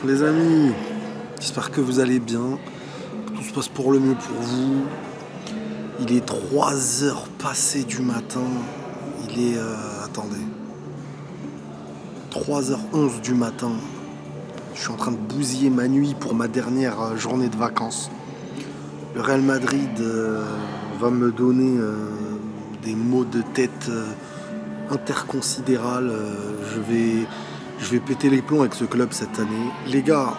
Les amis, j'espère que vous allez bien, que tout se passe pour le mieux pour vous. Il est 3 heures passées du matin. Il est... attendez. 3h11 du matin. Je suis en train de bousiller ma nuit pour ma dernière journée de vacances. Le Real Madrid va me donner des maux de tête interconsidérables. Je vais péter les plombs avec ce club cette année. Les gars,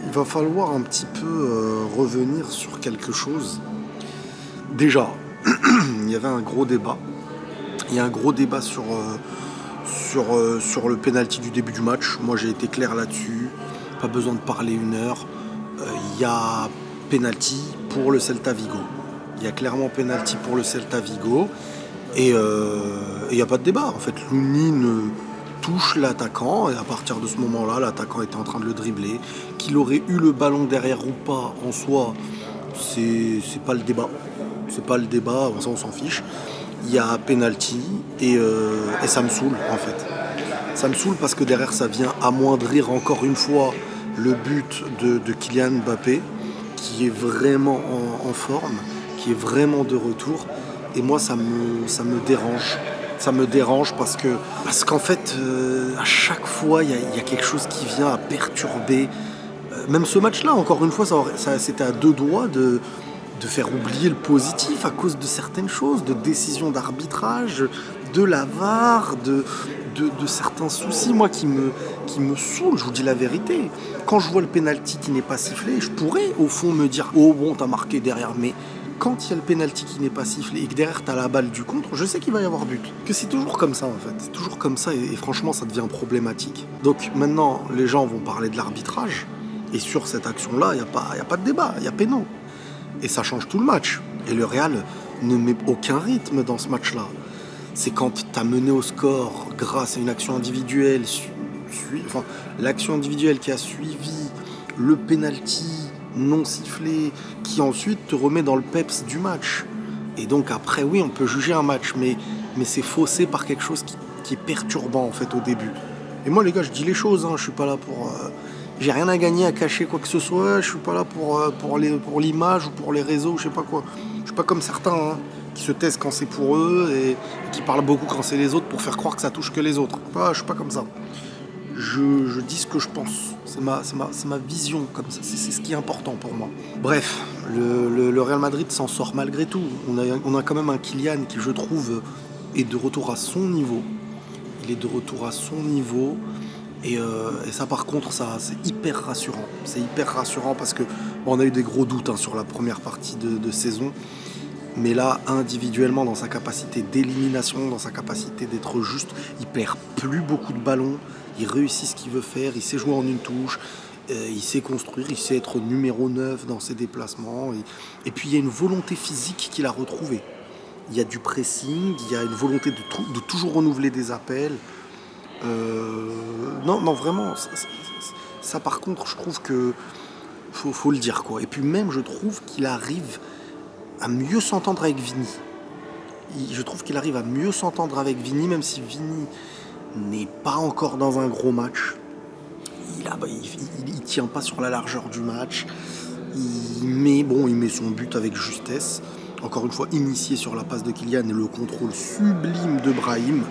il va falloir un petit peu revenir sur quelque chose. Déjà, il y avait un gros débat. Il y a un gros débat sur le penalty du début du match. Moi, j'ai été clair là-dessus. Pas besoin de parler une heure. Il y a penalty pour le Celta Vigo. Il y a clairement penalty pour le Celta Vigo. Et il n'y a pas de débat. En fait, Lounine touche l'attaquant. Et à partir de ce moment-là, l'attaquant était en train de le dribbler. Qu'il aurait eu le ballon derrière ou pas, en soi, c'est pas le débat. C'est pas le débat, ça on s'en fiche. Il y a penalty et ça me saoule en fait. Ça me saoule parce que derrière ça vient amoindrir encore une fois le but de Kylian Mbappé qui est vraiment en forme, qui est vraiment de retour. Et moi ça me dérange. Ça me dérange parce qu'en fait à chaque fois il y a quelque chose qui vient à perturber. Même ce match-là, encore une fois, c'était à deux doigts de faire oublier le positif à cause de certaines choses, de décisions d'arbitrage, de la VAR, de certains soucis, moi, qui me saoulent, je vous dis la vérité. Quand je vois le penalty qui n'est pas sifflé, je pourrais, au fond, me dire « Oh bon, t'as marqué derrière », mais quand il y a le penalty qui n'est pas sifflé et que derrière t'as la balle du contre, je sais qu'il va y avoir but. Que c'est toujours comme ça, en fait. C'est toujours comme ça, et franchement, ça devient problématique. Donc maintenant, les gens vont parler de l'arbitrage, et sur cette action-là, il n'y a pas de débat, il y a péno. Et ça change tout le match. Et le Real ne met aucun rythme dans ce match-là. C'est quand tu as mené au score grâce à une action individuelle, l'action individuelle qui a suivi le penalty non sifflé, qui ensuite te remet dans le peps du match. Et donc après, oui, on peut juger un match, mais c'est faussé par quelque chose qui est perturbant en fait au début. Et moi les gars, je dis les choses, hein, je suis pas là pour... J'ai rien à gagner à cacher quoi que ce soit, je suis pas là pour l'image ou pour les réseaux, je sais pas quoi. Je suis pas comme certains qui se taisent quand c'est pour eux et qui parlent beaucoup quand c'est les autres pour faire croire que ça touche que les autres. Je suis pas comme ça. Je dis ce que je pense. C'est ma vision comme ça. C'est ce qui est important pour moi. Bref, le Real Madrid s'en sort malgré tout. On a quand même un Kylian qui, je trouve, est de retour à son niveau. Il est de retour à son niveau. Et ça par contre, c'est hyper rassurant. C'est hyper rassurant parce que on a eu des gros doutes sur la première partie de saison. Mais là, individuellement, dans sa capacité d'élimination, dans sa capacité d'être juste, il perd plus beaucoup de ballons. Il réussit ce qu'il veut faire, il sait jouer en une touche, il sait construire, il sait être numéro 9 dans ses déplacements. Et puis il y a une volonté physique qu'il a retrouvée. Il y a du pressing, il y a une volonté de toujours renouveler des appels. Non, vraiment, ça par contre, je trouve que faut le dire quoi. Et puis même, je trouve qu'il arrive à mieux s'entendre avec Vini. Je trouve qu'il arrive à mieux s'entendre avec Vini, même si Vini n'est pas encore dans un gros match. Il tient pas sur la largeur du match. Il met son but avec justesse. Encore une fois, initié sur la passe de Kylian et le contrôle sublime de Brahim.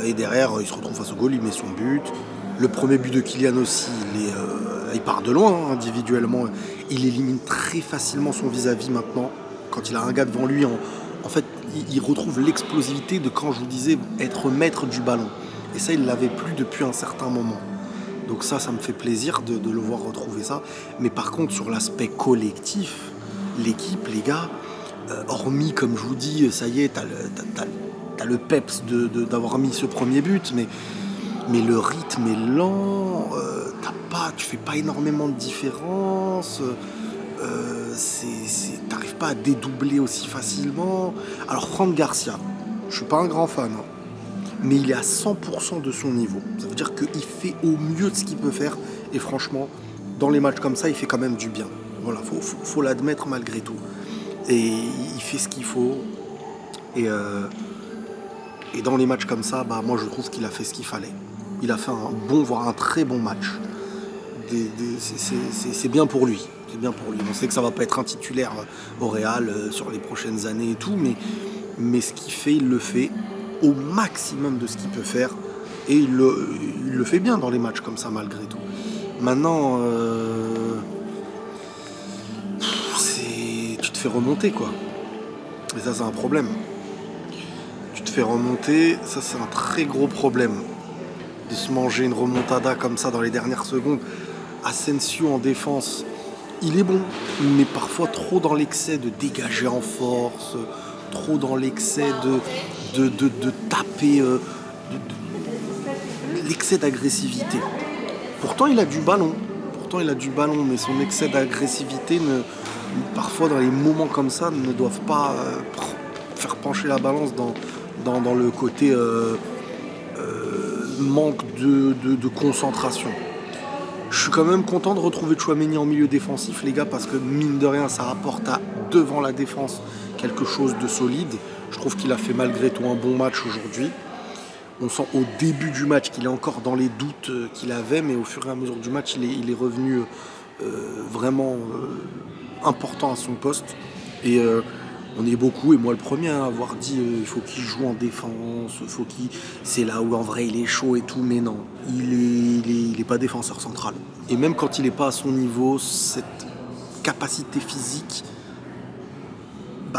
Et derrière, il se retrouve face au goal, il met son but. Le premier but de Kylian aussi, il part de loin individuellement. Il élimine très facilement son vis-à-vis maintenant. Quand il a un gars devant lui, en fait, il retrouve l'explosivité de quand je vous disais être maître du ballon. Et ça, il ne l'avait plus depuis un certain moment. Donc ça me fait plaisir de le voir retrouver ça. Mais par contre, sur l'aspect collectif, l'équipe, les gars, hormis, comme je vous dis, ça y est, t'as le peps d'avoir mis ce premier but, mais le rythme est lent, tu fais pas énormément de différence, t'arrives pas à dédoubler aussi facilement. Alors Fran Garcia, je suis pas un grand fan, mais il est à 100% de son niveau. Ça veut dire qu'il fait au mieux de ce qu'il peut faire, et franchement, dans les matchs comme ça, il fait quand même du bien. Voilà, faut l'admettre malgré tout. Et il fait ce qu'il faut, et dans les matchs comme ça, moi je trouve qu'il a fait ce qu'il fallait. Il a fait un bon, voire un très bon match. c'est bien pour lui. C'est bien pour lui. On sait que ça va pas être un titulaire au Real sur les prochaines années et tout, mais ce qu'il fait, il le fait au maximum de ce qu'il peut faire. Et il le fait bien dans les matchs comme ça, malgré tout. Maintenant, tu te fais remonter, quoi. Et ça, c'est un problème. Tu te fais remonter, ça, c'est un très gros problème. De se manger une remontada comme ça dans les dernières secondes. Asensio en défense, il est bon, mais parfois trop dans l'excès de dégager en force, trop dans l'excès de taper, l'excès d'agressivité. Pourtant, il a du ballon. Mais son excès d'agressivité, parfois dans les moments comme ça, ne doivent pas faire pencher la balance dans le côté manque de concentration. Je suis quand même content de retrouver Tchouaméni en milieu défensif, les gars, parce que mine de rien, ça apporte devant la défense quelque chose de solide. Je trouve qu'il a fait malgré tout un bon match aujourd'hui. On sent au début du match qu'il est encore dans les doutes qu'il avait, mais au fur et à mesure du match, il est revenu vraiment important à son poste. Et on est beaucoup, et moi le premier, à avoir dit il faut qu'il joue en défense, c'est là où en vrai il est chaud et tout, mais non, il est pas défenseur central. Et même quand il n'est pas à son niveau, cette capacité physique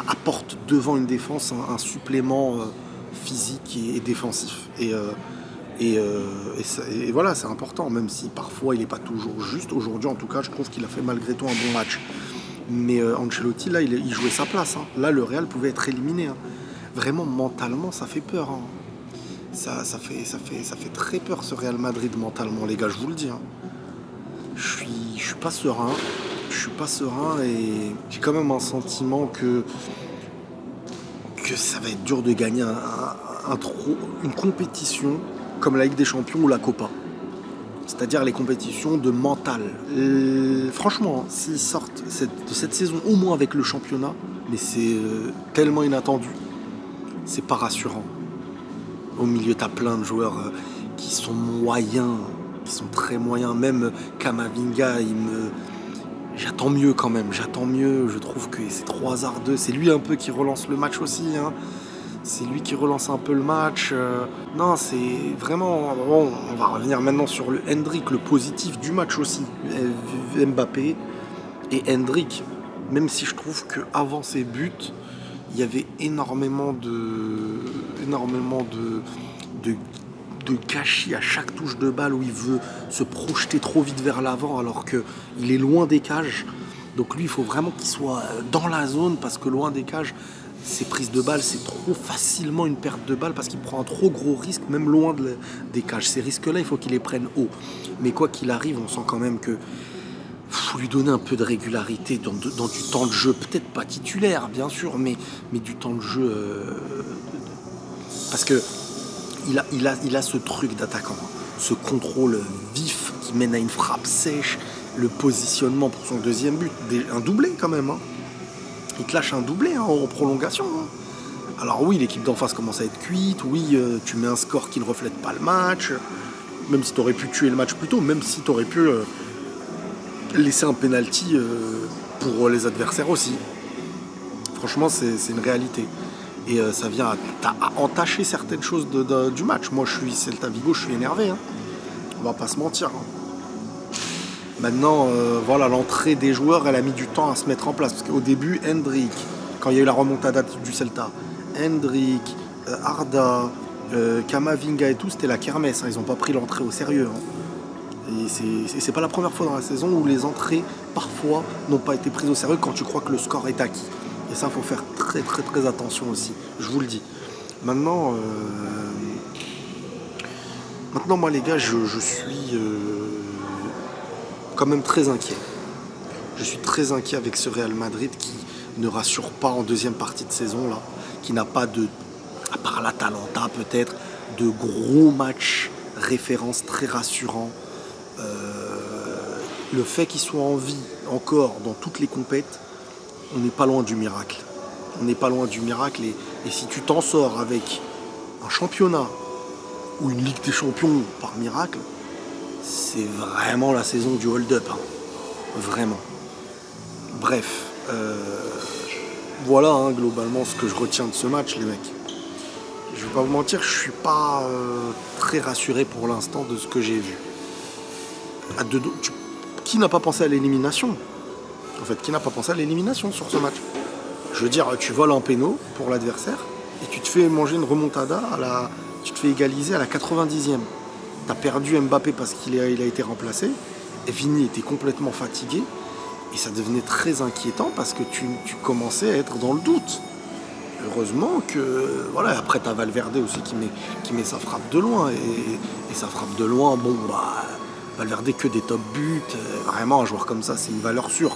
apporte devant une défense un supplément physique et défensif. Et voilà, c'est important, même si parfois il n'est pas toujours juste. Aujourd'hui, en tout cas, je trouve qu'il a fait malgré tout un bon match. Mais Ancelotti, là, il jouait sa place. Hein. Là, le Real pouvait être éliminé. Hein. Vraiment, mentalement, ça fait peur. Hein. Ça fait très peur, ce Real Madrid, mentalement, les gars, je vous le dis. Hein. Je suis pas serein. Et j'ai quand même un sentiment que ça va être dur de gagner une compétition comme la Ligue des Champions ou la Copa. C'est-à-dire les compétitions de mental. Franchement, s'ils sortent de cette saison au moins avec le championnat, mais c'est tellement inattendu, c'est pas rassurant. Au milieu, t'as plein de joueurs qui sont moyens, qui sont très moyens. Même Camavinga, j'attends mieux quand même. Je trouve que c'est trop hasardeux. C'est lui un peu qui relance le match aussi. Hein. C'est lui qui relance un peu le match. Non, c'est vraiment... Bon, on va revenir maintenant sur le Hendrick, le positif du match aussi. Mbappé et Hendrick. Même si je trouve qu'avant ses buts, il y avait énormément de gâchis à chaque touche de balle où il veut se projeter trop vite vers l'avant alors qu'il est loin des cages. Donc lui, il faut vraiment qu'il soit dans la zone parce que loin des cages, ses prises de balles, c'est trop facilement une perte de balle parce qu'il prend un trop gros risque, même loin des cages. Ces risques-là, il faut qu'il les prenne haut. Mais quoi qu'il arrive, on sent quand même que faut lui donner un peu de régularité dans du temps de jeu. Peut-être pas titulaire, bien sûr, mais du temps de jeu. Parce que il a ce truc d'attaquant, ce contrôle vif qui mène à une frappe sèche, le positionnement pour son deuxième but, un doublé quand même. Hein. Il te lâche un doublé en prolongation. Hein. Alors oui, l'équipe d'en face commence à être cuite, oui, tu mets un score qui ne reflète pas le match, même si tu aurais pu tuer le match plus tôt, même si tu aurais pu laisser un penalty pour les adversaires aussi. Franchement, c'est une réalité. Et ça vient à entacher certaines choses du match. Moi, je suis Celta Vigo, je suis énervé. Hein. On va pas se mentir. Hein. Maintenant, voilà, l'entrée des joueurs, elle a mis du temps à se mettre en place. Parce qu'au début, Hendrick, quand il y a eu la remontada du Celta, Hendrick, Arda, Camavinga et tout, c'était la kermesse. Hein. Ils n'ont pas pris l'entrée au sérieux. Hein. Et c'est pas la première fois dans la saison où les entrées, parfois, n'ont pas été prises au sérieux quand tu crois que le score est acquis. Et ça, il faut faire très très très attention aussi, je vous le dis. Maintenant, moi les gars, je suis quand même très inquiet. Je suis très inquiet avec ce Real Madrid qui ne rassure pas en deuxième partie de saison, là, qui n'a pas à part l'Atalanta peut-être, de gros matchs références très rassurants. Le fait qu'il soit en vie encore dans toutes les compètes, on n'est pas loin du miracle. On n'est pas loin du miracle. Et si tu t'en sors avec un championnat ou une Ligue des Champions par miracle, c'est vraiment la saison du hold-up. Hein. Vraiment. Bref. Voilà hein, globalement ce que je retiens de ce match, les mecs. Je vais pas vous mentir, je suis pas très rassuré pour l'instant de ce que j'ai vu. Qui n'a pas pensé à l'élimination? En fait, qui n'a pas pensé à l'élimination sur ce match? Je veux dire, tu voles un péno pour l'adversaire et tu te fais manger une remontada tu te fais égaliser à la 90e. Tu as perdu Mbappé parce qu'il a été remplacé. Et Vini était complètement fatigué. Et ça devenait très inquiétant parce que tu commençais à être dans le doute. Heureusement que... Voilà, après tu as Valverde aussi qui met sa frappe de loin. Et sa frappe de loin, bon, bah... Valverde que des top buts. Vraiment, un joueur comme ça, c'est une valeur sûre.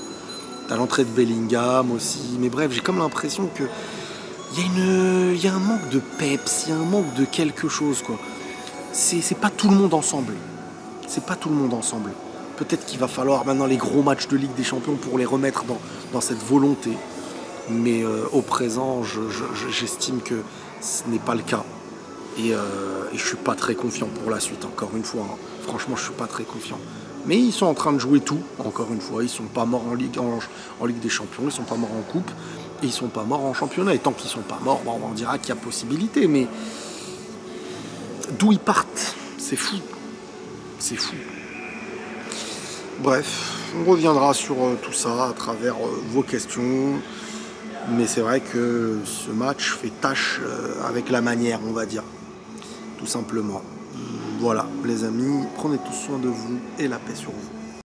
T'as l'entrée de Bellingham aussi. Mais bref, j'ai comme l'impression que... Il y a un manque de peps, il y a un manque de quelque chose, quoi. C'est pas tout le monde ensemble. C'est pas tout le monde ensemble. Peut-être qu'il va falloir maintenant les gros matchs de Ligue des Champions pour les remettre dans cette volonté. Mais au présent, j'estime que ce n'est pas le cas. Et je suis pas très confiant pour la suite, encore une fois. Hein. Franchement, je suis pas très confiant. Mais ils sont en train de jouer tout, encore une fois. Ils sont pas morts en Ligue des Champions, ils sont pas morts en Coupe. Et ils sont pas morts en championnat. Et tant qu'ils sont pas morts, on dira qu'il y a possibilité. Mais d'où ils partent, c'est fou. C'est fou. Bref, on reviendra sur tout ça à travers vos questions. Mais c'est vrai que ce match fait tâche avec la manière, on va dire. Tout simplement. Voilà, les amis, prenez tous soin de vous et la paix sur vous.